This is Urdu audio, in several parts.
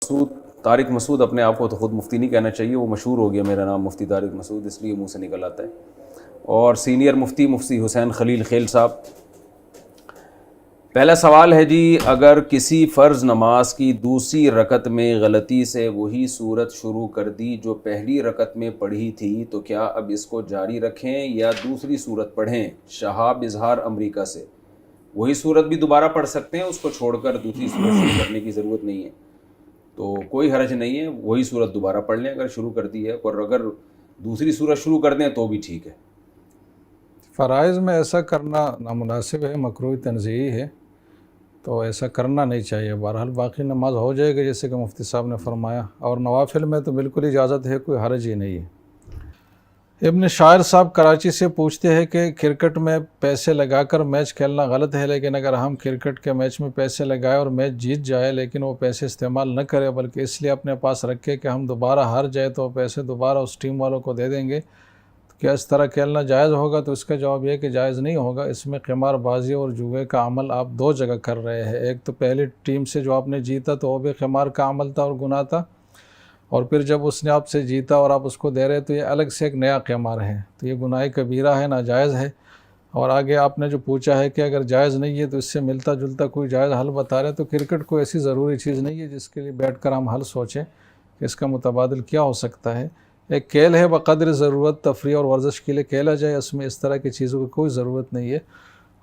مسعود طارق مسعود اپنے آپ کو تو خود مفتی نہیں کہنا چاہیے، وہ مشہور ہو گیا میرا نام مفتی طارق مسعود، اس لیے منہ سے نکل آتا ہے. اور سینئر مفتی مفتی حسین خلیل خیل صاحب. پہلا سوال ہے جی، اگر کسی فرض نماز کی دوسری رکعت میں غلطی سے وہی صورت شروع کر دی جو پہلی رکعت میں پڑھی تھی تو کیا اب اس کو جاری رکھیں یا دوسری صورت پڑھیں؟ شہاب اظہار امریکہ سے. وہی صورت بھی دوبارہ پڑھ سکتے ہیں، اس کو چھوڑ کر دوسری صورت شروع کرنے کی ضرورت نہیں ہے، تو کوئی حرج نہیں ہے، وہی صورت دوبارہ پڑھ لیں اگر شروع کر دی ہے، اور اگر دوسری صورت شروع کر دیں تو بھی ٹھیک ہے. فرائض میں ایسا کرنا نامناسب ہے، مکروہ تنزیہی ہے، تو ایسا کرنا نہیں چاہیے. بہرحال باقی نماز ہو جائے گی جیسے کہ مفتی صاحب نے فرمایا، اور نوافل میں تو بالکل اجازت ہے، کوئی حرج ہی نہیں ہے. ابن شاعر صاحب کراچی سے پوچھتے ہیں کہ کرکٹ میں پیسے لگا کر میچ کھیلنا غلط ہے، لیکن اگر ہم کرکٹ کے میچ میں پیسے لگائے اور میچ جیت جائے لیکن وہ پیسے استعمال نہ کرے بلکہ اس لیے اپنے پاس رکھے کہ ہم دوبارہ ہار جائے تو وہ پیسے دوبارہ اس ٹیم والوں کو دے دیں گے، تو کیا اس طرح کھیلنا جائز ہوگا؟ تو اس کا جواب یہ ہے کہ جائز نہیں ہوگا. اس میں قمار بازی اور جوئے کا عمل آپ دو جگہ کر رہے ہیں. ایک تو پہلی ٹیم سے جو آپ نے جیتا تو وہ بھی قمار کا عمل تھا اور گناہ تھا، اور پھر جب اس نے آپ سے جیتا اور آپ اس کو دے رہے تو یہ الگ سے ایک نیا قمار ہے، تو یہ گناہ کبیرہ ہے، ناجائز ہے. اور آگے آپ نے جو پوچھا ہے کہ اگر جائز نہیں ہے تو اس سے ملتا جلتا کوئی جائز حل بتا رہے، تو کرکٹ کوئی ایسی ضروری چیز نہیں ہے جس کے لیے بیٹھ کر ہم حل سوچیں کہ اس کا متبادل کیا ہو سکتا ہے. ایک کھیل ہے، بقدر ضرورت تفریح اور ورزش کے لیے کھیلا جائے، اس میں اس طرح کی چیزوں کی کوئی ضرورت نہیں ہے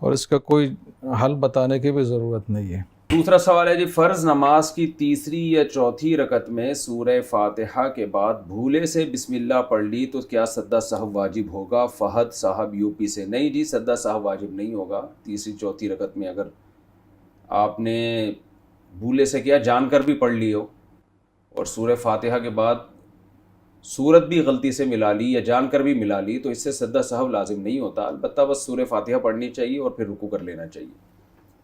اور اس کا کوئی حل بتانے کی بھی ضرورت نہیں ہے. دوسرا سوال ہے جی، فرض نماز کی تیسری یا چوتھی رکعت میں سورہ فاتحہ کے بعد بھولے سے بسم اللہ پڑھ لی تو کیا سجدہ سہو واجب ہوگا؟ فہد صاحب یو پی سے. نہیں جی، سجدہ سہو واجب نہیں ہوگا. تیسری چوتھی رکعت میں اگر آپ نے بھولے سے کیا جان کر بھی پڑھ لی ہو اور سورہ فاتحہ کے بعد سورت بھی غلطی سے ملا لی یا جان کر بھی ملا لی تو اس سے سجدہ سہو لازم نہیں ہوتا. البتہ بس سورہ فاتحہ پڑھنی چاہیے اور پھر رکوع کر لینا چاہیے.